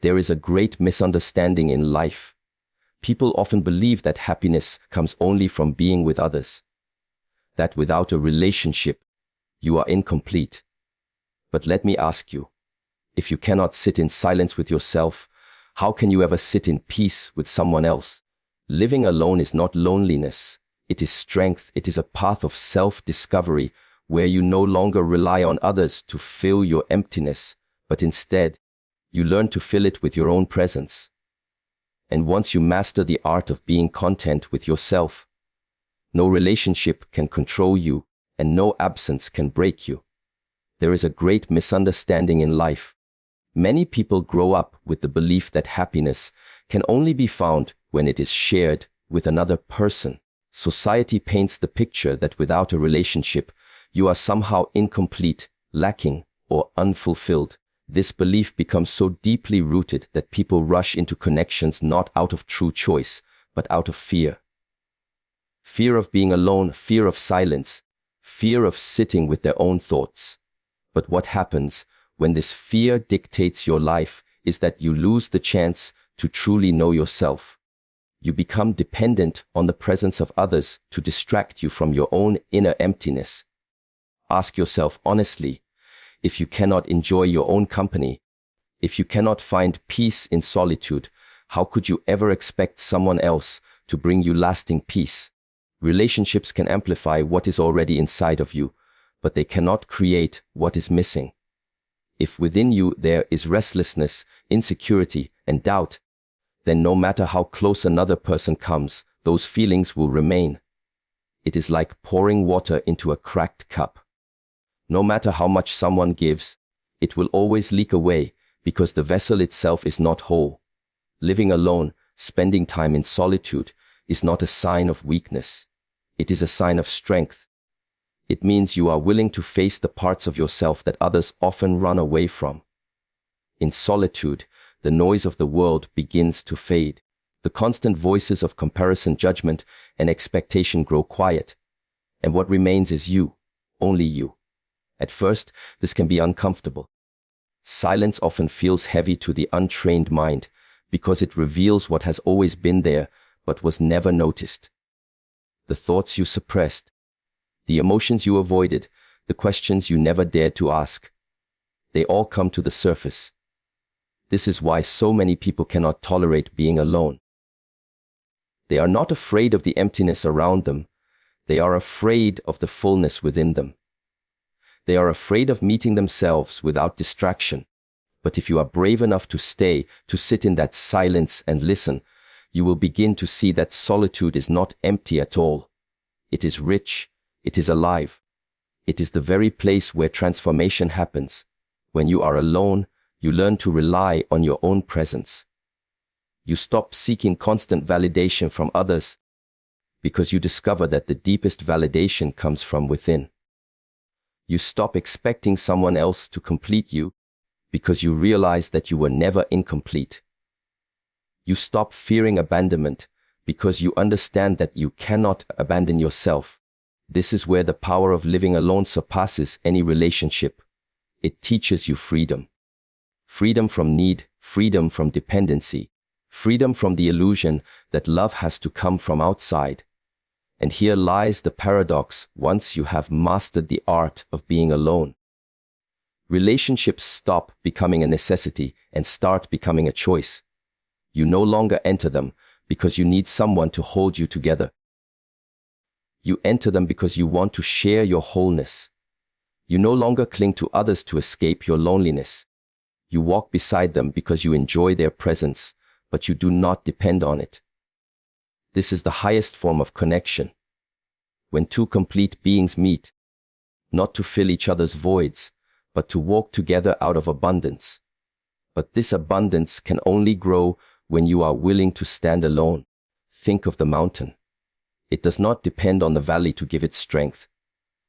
There is a great misunderstanding in life. People often believe that happiness comes only from being with others, that without a relationship, you are incomplete. But let me ask you, if you cannot sit in silence with yourself, how can you ever sit in peace with someone else? Living alone is not loneliness. It is strength. It is a path of self-discovery where you no longer rely on others to fill your emptiness, but instead, you learn to fill it with your own presence. And once you master the art of being content with yourself, no relationship can control you, and no absence can break you. There is a great misunderstanding in life. Many people grow up with the belief that happiness can only be found when it is shared with another person. Society paints the picture that without a relationship, you are somehow incomplete, lacking, or unfulfilled. This belief becomes so deeply rooted that people rush into connections not out of true choice, but out of fear. Fear of being alone, fear of silence, fear of sitting with their own thoughts. But what happens when this fear dictates your life is that you lose the chance to truly know yourself. You become dependent on the presence of others to distract you from your own inner emptiness. Ask yourself honestly, if you cannot enjoy your own company, if you cannot find peace in solitude, how could you ever expect someone else to bring you lasting peace? Relationships can amplify what is already inside of you, but they cannot create what is missing. If within you there is restlessness, insecurity, and doubt, then no matter how close another person comes, those feelings will remain. It is like pouring water into a cracked cup. No matter how much someone gives, it will always leak away because the vessel itself is not whole. Living alone, spending time in solitude, is not a sign of weakness. It is a sign of strength. It means you are willing to face the parts of yourself that others often run away from. In solitude, the noise of the world begins to fade. The constant voices of comparison, judgment, and expectation grow quiet. And what remains is you, only you. At first, this can be uncomfortable. Silence often feels heavy to the untrained mind because it reveals what has always been there but was never noticed. The thoughts you suppressed, the emotions you avoided, the questions you never dared to ask, they all come to the surface. This is why so many people cannot tolerate being alone. They are not afraid of the emptiness around them. They are afraid of the fullness within them. They are afraid of meeting themselves without distraction. But if you are brave enough to stay, to sit in that silence and listen, you will begin to see that solitude is not empty at all. It is rich. It is alive. It is the very place where transformation happens. When you are alone, you learn to rely on your own presence. You stop seeking constant validation from others because you discover that the deepest validation comes from within. You stop expecting someone else to complete you because you realize that you were never incomplete. You stop fearing abandonment because you understand that you cannot abandon yourself. This is where the power of living alone surpasses any relationship. It teaches you freedom. Freedom from need, freedom from dependency, freedom from the illusion that love has to come from outside. And here lies the paradox once you have mastered the art of being alone. Relationships stop becoming a necessity and start becoming a choice. You no longer enter them because you need someone to hold you together. You enter them because you want to share your wholeness. You no longer cling to others to escape your loneliness. You walk beside them because you enjoy their presence, but you do not depend on it. This is the highest form of connection. When two complete beings meet, not to fill each other's voids, but to walk together out of abundance. But this abundance can only grow when you are willing to stand alone. Think of the mountain. It does not depend on the valley to give it strength.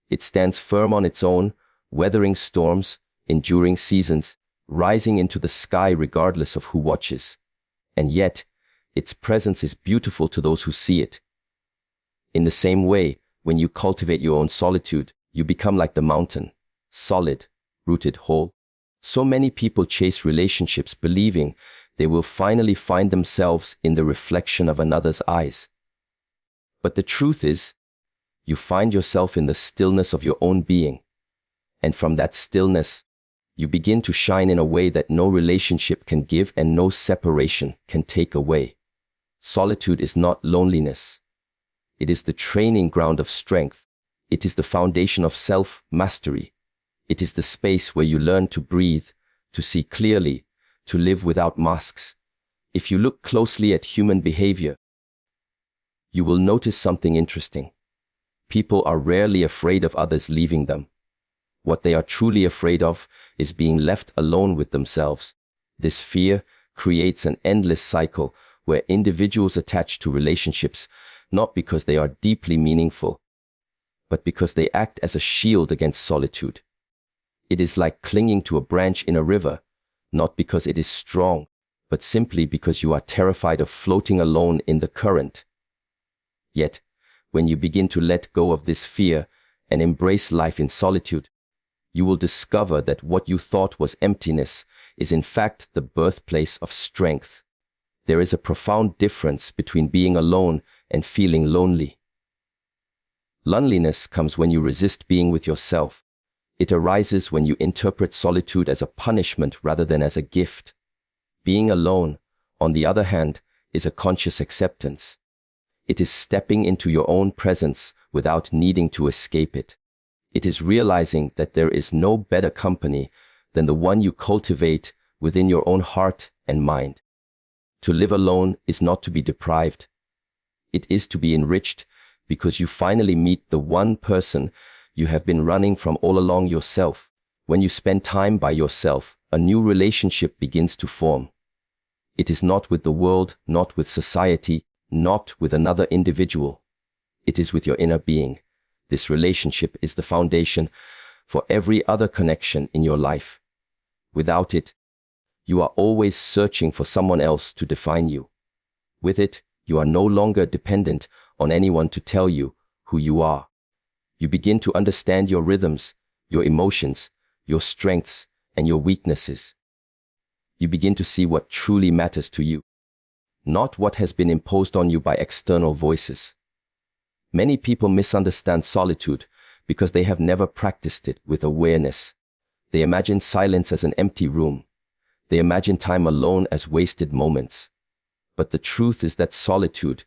It stands firm on its own, weathering storms, enduring seasons, rising into the sky regardless of who watches. And yet, its presence is beautiful to those who see it. In the same way, when you cultivate your own solitude, you become like the mountain, solid, rooted, whole. So many people chase relationships believing they will finally find themselves in the reflection of another's eyes. But the truth is, you find yourself in the stillness of your own being. And from that stillness, you begin to shine in a way that no relationship can give and no separation can take away. Solitude is not loneliness. It is the training ground of strength. It is the foundation of self-mastery. It is the space where you learn to breathe, to see clearly, to live without masks. If you look closely at human behavior, you will notice something interesting. People are rarely afraid of others leaving them. What they are truly afraid of is being left alone with themselves. This fear creates an endless cycle where individuals attach to relationships not because they are deeply meaningful, but because they act as a shield against solitude. It is like clinging to a branch in a river, not because it is strong, but simply because you are terrified of floating alone in the current. Yet, when you begin to let go of this fear and embrace life in solitude, you will discover that what you thought was emptiness is in fact the birthplace of strength. There is a profound difference between being alone and feeling lonely. Loneliness comes when you resist being with yourself. It arises when you interpret solitude as a punishment rather than as a gift. Being alone, on the other hand, is a conscious acceptance. It is stepping into your own presence without needing to escape it. It is realizing that there is no better company than the one you cultivate within your own heart and mind. To live alone is not to be deprived. It is to be enriched because you finally meet the one person you have been running from all along, yourself. When you spend time by yourself, a new relationship begins to form. It is not with the world, not with society, not with another individual. It is with your inner being. This relationship is the foundation for every other connection in your life. Without it, you are always searching for someone else to define you. With it, you are no longer dependent on anyone to tell you who you are. You begin to understand your rhythms, your emotions, your strengths, and your weaknesses. You begin to see what truly matters to you, not what has been imposed on you by external voices. Many people misunderstand solitude because they have never practiced it with awareness. They imagine silence as an empty room. They imagine time alone as wasted moments. But the truth is that solitude,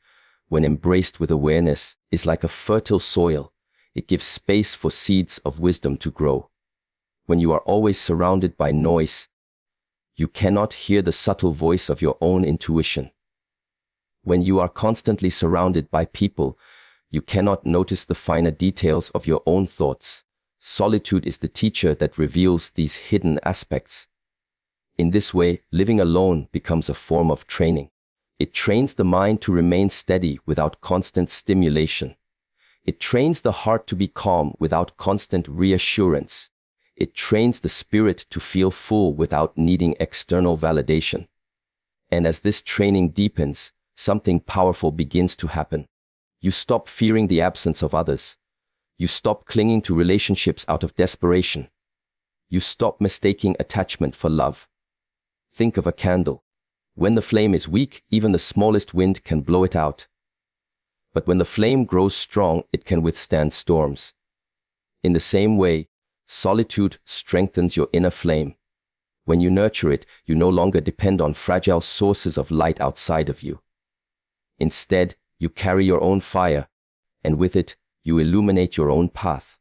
when embraced with awareness, is like a fertile soil. It gives space for seeds of wisdom to grow. When you are always surrounded by noise, you cannot hear the subtle voice of your own intuition. When you are constantly surrounded by people, you cannot notice the finer details of your own thoughts. Solitude is the teacher that reveals these hidden aspects. In this way, living alone becomes a form of training. It trains the mind to remain steady without constant stimulation. It trains the heart to be calm without constant reassurance. It trains the spirit to feel full without needing external validation. And as this training deepens, something powerful begins to happen. You stop fearing the absence of others. You stop clinging to relationships out of desperation. You stop mistaking attachment for love. Think of a candle. When the flame is weak, even the smallest wind can blow it out. But when the flame grows strong, it can withstand storms. In the same way, solitude strengthens your inner flame. When you nurture it, you no longer depend on fragile sources of light outside of you. Instead, you carry your own fire, and with it, you illuminate your own path.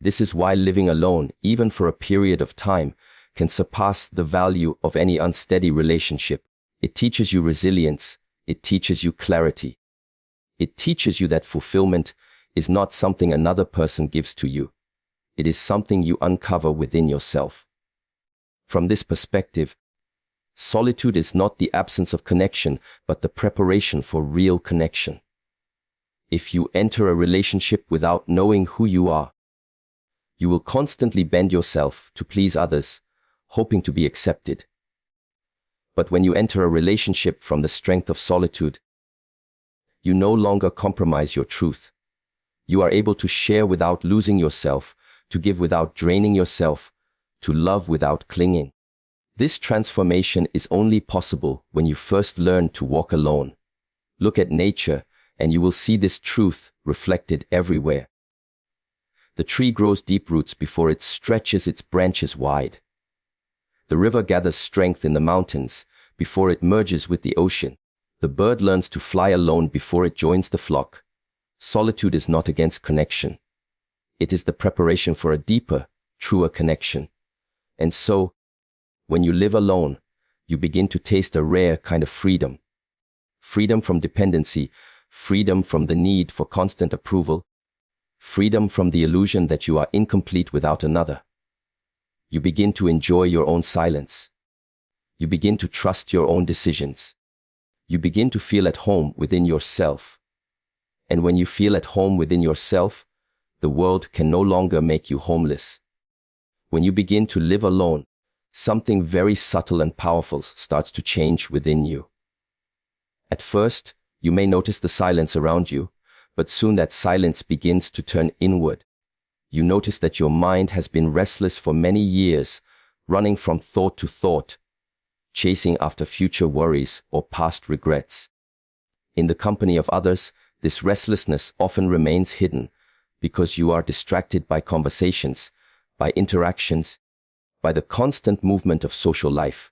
This is why living alone, even for a period of time, can surpass the value of any unsteady relationship. It teaches you resilience. It teaches you clarity. It teaches you that fulfillment is not something another person gives to you. It is something you uncover within yourself. From this perspective, solitude is not the absence of connection, but the preparation for real connection. If you enter a relationship without knowing who you are, you will constantly bend yourself to please others, hoping to be accepted. But when you enter a relationship from the strength of solitude, you no longer compromise your truth. You are able to share without losing yourself, to give without draining yourself, to love without clinging. This transformation is only possible when you first learn to walk alone. Look at nature, and you will see this truth reflected everywhere. The tree grows deep roots before it stretches its branches wide. The river gathers strength in the mountains before it merges with the ocean. The bird learns to fly alone before it joins the flock. Solitude is not against connection. It is the preparation for a deeper, truer connection. And so, when you live alone, you begin to taste a rare kind of freedom. Freedom from dependency, freedom from the need for constant approval, freedom from the illusion that you are incomplete without another. You begin to enjoy your own silence. You begin to trust your own decisions. You begin to feel at home within yourself. And when you feel at home within yourself, the world can no longer make you homeless. When you begin to live alone, something very subtle and powerful starts to change within you. At first, you may notice the silence around you, but soon that silence begins to turn inward. You notice that your mind has been restless for many years, running from thought to thought, chasing after future worries or past regrets. In the company of others, this restlessness often remains hidden because you are distracted by conversations, by interactions, by the constant movement of social life.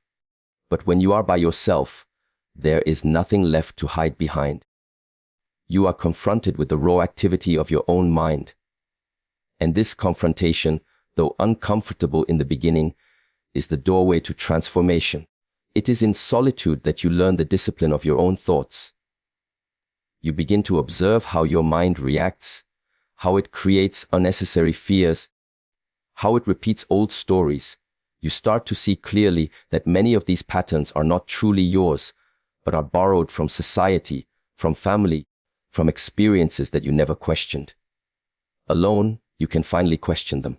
But when you are by yourself, there is nothing left to hide behind. You are confronted with the raw activity of your own mind. And this confrontation, though uncomfortable in the beginning, is the doorway to transformation. It is in solitude that you learn the discipline of your own thoughts. You begin to observe how your mind reacts, how it creates unnecessary fears, how it repeats old stories. You start to see clearly that many of these patterns are not truly yours, but are borrowed from society, from family, from experiences that you never questioned. Alone, you can finally question them.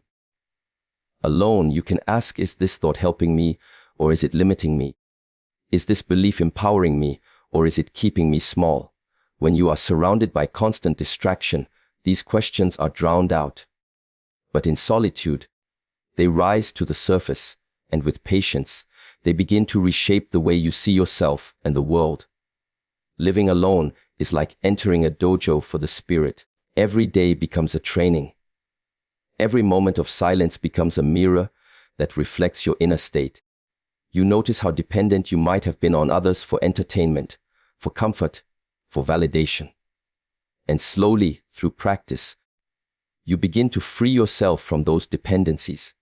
Alone, you can ask, is this thought helping me, or is it limiting me? Is this belief empowering me, or is it keeping me small? When you are surrounded by constant distraction, these questions are drowned out. But in solitude, they rise to the surface, and with patience, they begin to reshape the way you see yourself and the world. Living alone is like entering a dojo for the spirit. Every day becomes a training. Every moment of silence becomes a mirror that reflects your inner state. You notice how dependent you might have been on others for entertainment, for comfort, for validation. And slowly, through practice, you begin to free yourself from those dependencies.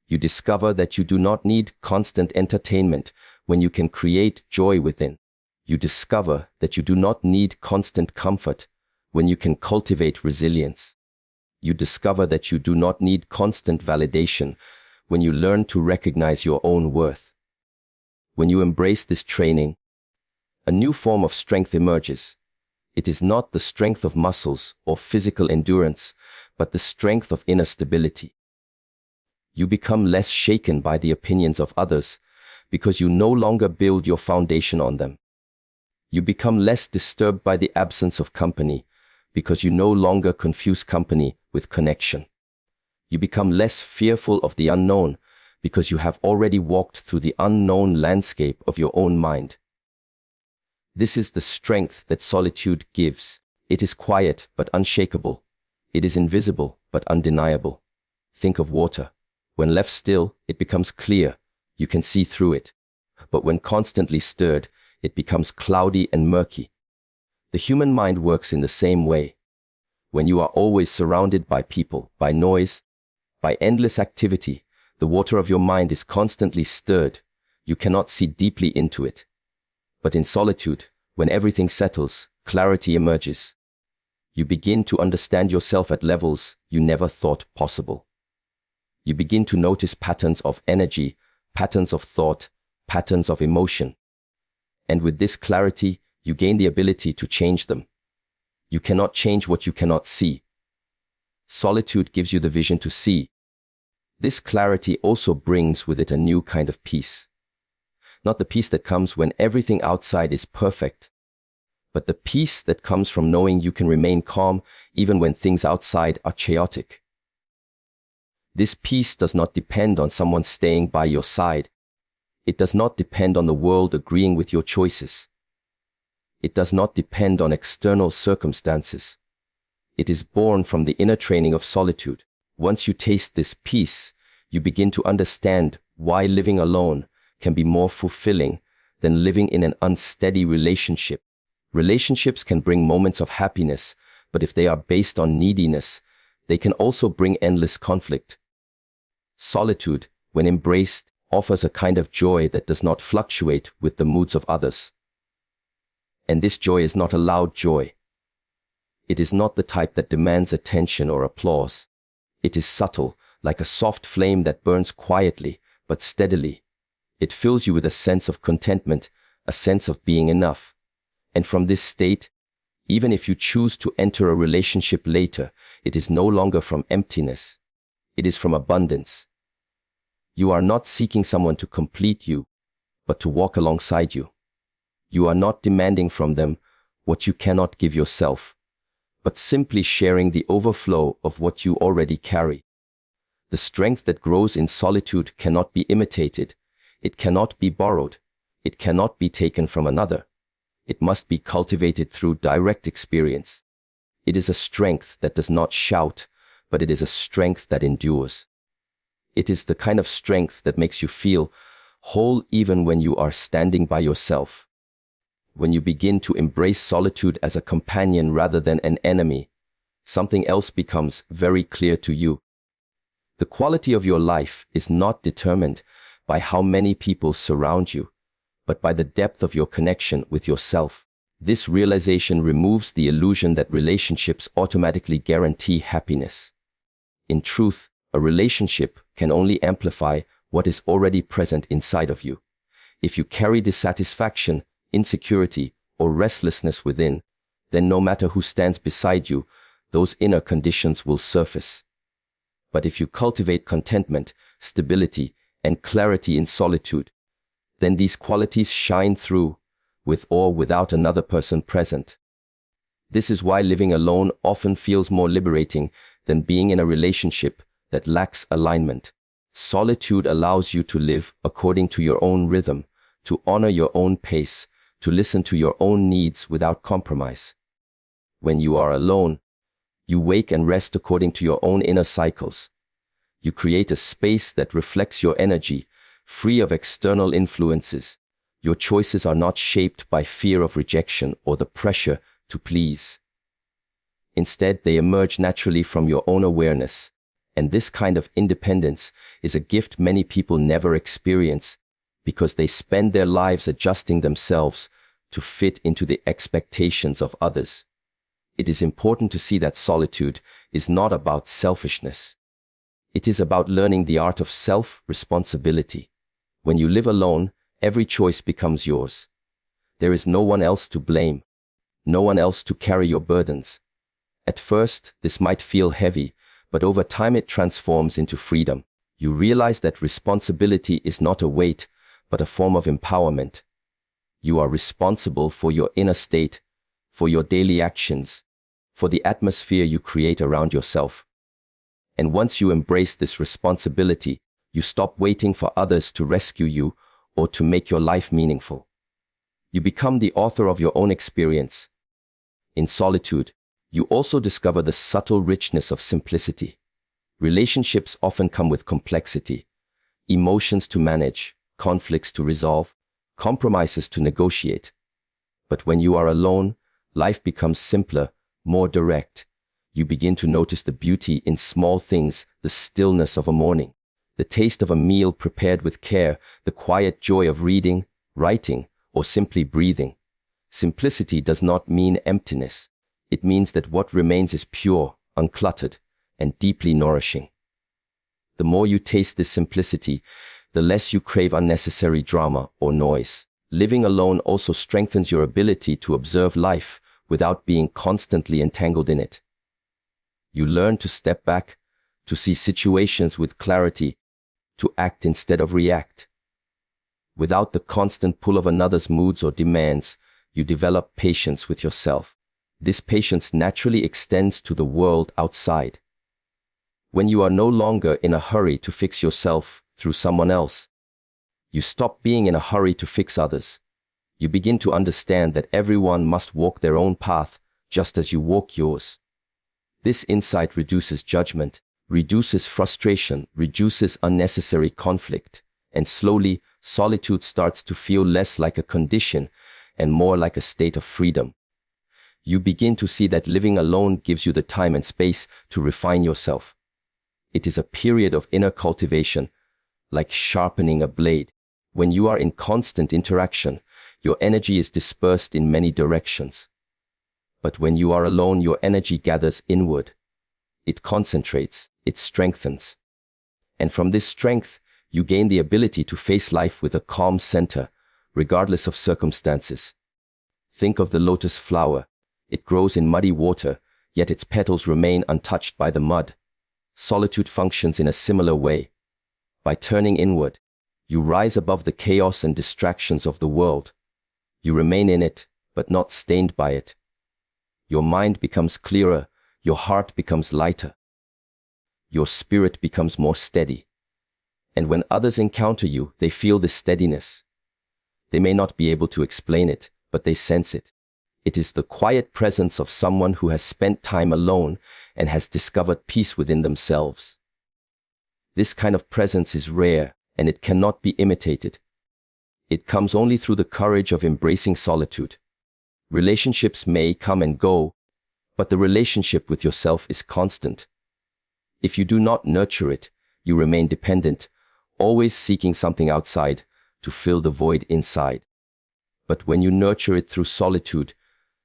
You discover that you do not need constant entertainment when you can create joy within. You discover that you do not need constant comfort when you can cultivate resilience. You discover that you do not need constant validation when you learn to recognize your own worth. When you embrace this training, a new form of strength emerges. It is not the strength of muscles or physical endurance, but the strength of inner stability. You become less shaken by the opinions of others because you no longer build your foundation on them. You become less disturbed by the absence of company because you no longer confuse company with connection. You become less fearful of the unknown because you have already walked through the unknown landscape of your own mind. This is the strength that solitude gives. It is quiet but unshakable. It is invisible but undeniable. Think of water. When left still, it becomes clear. You can see through it. But when constantly stirred, it becomes cloudy and murky. The human mind works in the same way. When you are always surrounded by people, by noise, by endless activity, the water of your mind is constantly stirred. You cannot see deeply into it. But in solitude, when everything settles, clarity emerges. You begin to understand yourself at levels you never thought possible. You begin to notice patterns of energy, patterns of thought, patterns of emotion. And with this clarity, you gain the ability to change them. You cannot change what you cannot see. Solitude gives you the vision to see. This clarity also brings with it a new kind of peace. Not the peace that comes when everything outside is perfect, but the peace that comes from knowing you can remain calm even when things outside are chaotic. This peace does not depend on someone staying by your side. It does not depend on the world agreeing with your choices. It does not depend on external circumstances. It is born from the inner training of solitude. Once you taste this peace, you begin to understand why living alone can be more fulfilling than living in an unsteady relationship. Relationships can bring moments of happiness, but if they are based on neediness, they can also bring endless conflict. Solitude, when embraced, offers a kind of joy that does not fluctuate with the moods of others. And this joy is not a loud joy. It is not the type that demands attention or applause. It is subtle, like a soft flame that burns quietly but steadily. It fills you with a sense of contentment, a sense of being enough. And from this state, even if you choose to enter a relationship later, it is no longer from emptiness. It is from abundance. You are not seeking someone to complete you, but to walk alongside you. You are not demanding from them what you cannot give yourself, but simply sharing the overflow of what you already carry. The strength that grows in solitude cannot be imitated. It cannot be borrowed. It cannot be taken from another. It must be cultivated through direct experience. It is a strength that does not shout, but it is a strength that endures. It is the kind of strength that makes you feel whole even when you are standing by yourself. When you begin to embrace solitude as a companion rather than an enemy, something else becomes very clear to you. The quality of your life is not determined by how many people surround you, but by the depth of your connection with yourself. This realization removes the illusion that relationships automatically guarantee happiness. In truth, a relationship can only amplify what is already present inside of you. If you carry dissatisfaction, insecurity, or restlessness within, then no matter who stands beside you, those inner conditions will surface. But if you cultivate contentment, stability, and clarity in solitude, then these qualities shine through, with or without another person present. This is why living alone often feels more liberating than being in a relationship that lacks alignment. Solitude allows you to live according to your own rhythm, to honor your own pace, to listen to your own needs without compromise. When you are alone, you wake and rest according to your own inner cycles. You create a space that reflects your energy, free of external influences. Your choices are not shaped by fear of rejection or the pressure to please. Instead, they emerge naturally from your own awareness. And this kind of independence is a gift many people never experience because they spend their lives adjusting themselves to fit into the expectations of others. It is important to see that solitude is not about selfishness. It is about learning the art of self-responsibility. When you live alone, every choice becomes yours. There is no one else to blame, no one else to carry your burdens. At first, this might feel heavy, but over time it transforms into freedom. You realize that responsibility is not a weight, but a form of empowerment. You are responsible for your inner state, for your daily actions, for the atmosphere you create around yourself. And once you embrace this responsibility, you stop waiting for others to rescue you or to make your life meaningful. You become the author of your own experience. In solitude, you also discover the subtle richness of simplicity. Relationships often come with complexity, emotions to manage, conflicts to resolve, compromises to negotiate. But when you are alone, life becomes simpler, more direct. You begin to notice the beauty in small things, the stillness of a morning, the taste of a meal prepared with care, the quiet joy of reading, writing, or simply breathing. Simplicity does not mean emptiness. It means that what remains is pure, uncluttered, and deeply nourishing. The more you taste this simplicity, the less you crave unnecessary drama or noise. Living alone also strengthens your ability to observe life without being constantly entangled in it. You learn to step back, to see situations with clarity, to act instead of react. Without the constant pull of another's moods or demands, you develop patience with yourself. This patience naturally extends to the world outside. When you are no longer in a hurry to fix yourself through someone else, You stop being in a hurry to fix others. You begin to understand that everyone must walk their own path, just as you walk yours. This insight reduces judgment, reduces frustration, reduces unnecessary conflict, and slowly, solitude starts to feel less like a condition and more like a state of freedom. You begin to see that living alone gives you the time and space to refine yourself. It is a period of inner cultivation, like sharpening a blade. When you are in constant interaction, your energy is dispersed in many directions. But when you are alone, your energy gathers inward. It concentrates, it strengthens. And from this strength, you gain the ability to face life with a calm center, regardless of circumstances. Think of the lotus flower. It grows in muddy water, yet its petals remain untouched by the mud. Solitude functions in a similar way. By turning inward, you rise above the chaos and distractions of the world. You remain in it, but not stained by it. Your mind becomes clearer, your heart becomes lighter. Your spirit becomes more steady. And when others encounter you, they feel this steadiness. They may not be able to explain it, but they sense it. It is the quiet presence of someone who has spent time alone and has discovered peace within themselves. This kind of presence is rare, and it cannot be imitated. It comes only through the courage of embracing solitude. Relationships may come and go, but the relationship with yourself is constant. If you do not nurture it, you remain dependent, always seeking something outside to fill the void inside. But when you nurture it through solitude,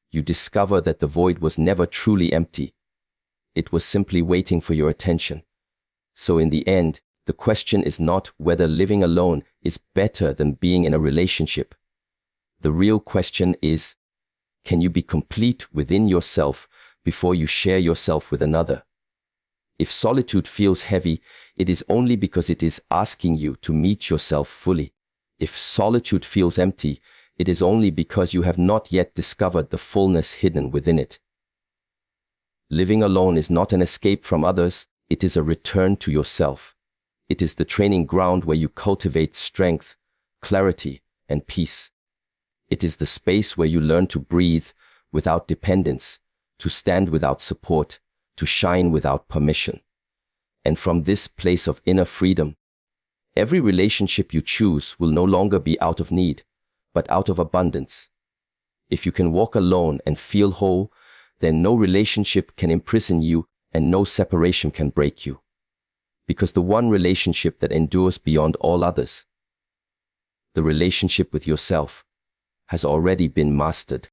you discover that the void was never truly empty. It was simply waiting for your attention. So in the end, the question is not whether living alone is better than being in a relationship. The real question is, can you be complete within yourself before you share yourself with another? If solitude feels heavy, it is only because it is asking you to meet yourself fully. If solitude feels empty, it is only because you have not yet discovered the fullness hidden within it. Living alone is not an escape from others, it is a return to yourself. It is the training ground where you cultivate strength, clarity, and peace. It is the space where you learn to breathe without dependence, to stand without support, to shine without permission. And from this place of inner freedom, every relationship you choose will no longer be out of need, but out of abundance. If you can walk alone and feel whole, then no relationship can imprison you and no separation can break you. Because the one relationship that endures beyond all others, the relationship with yourself, has already been mastered.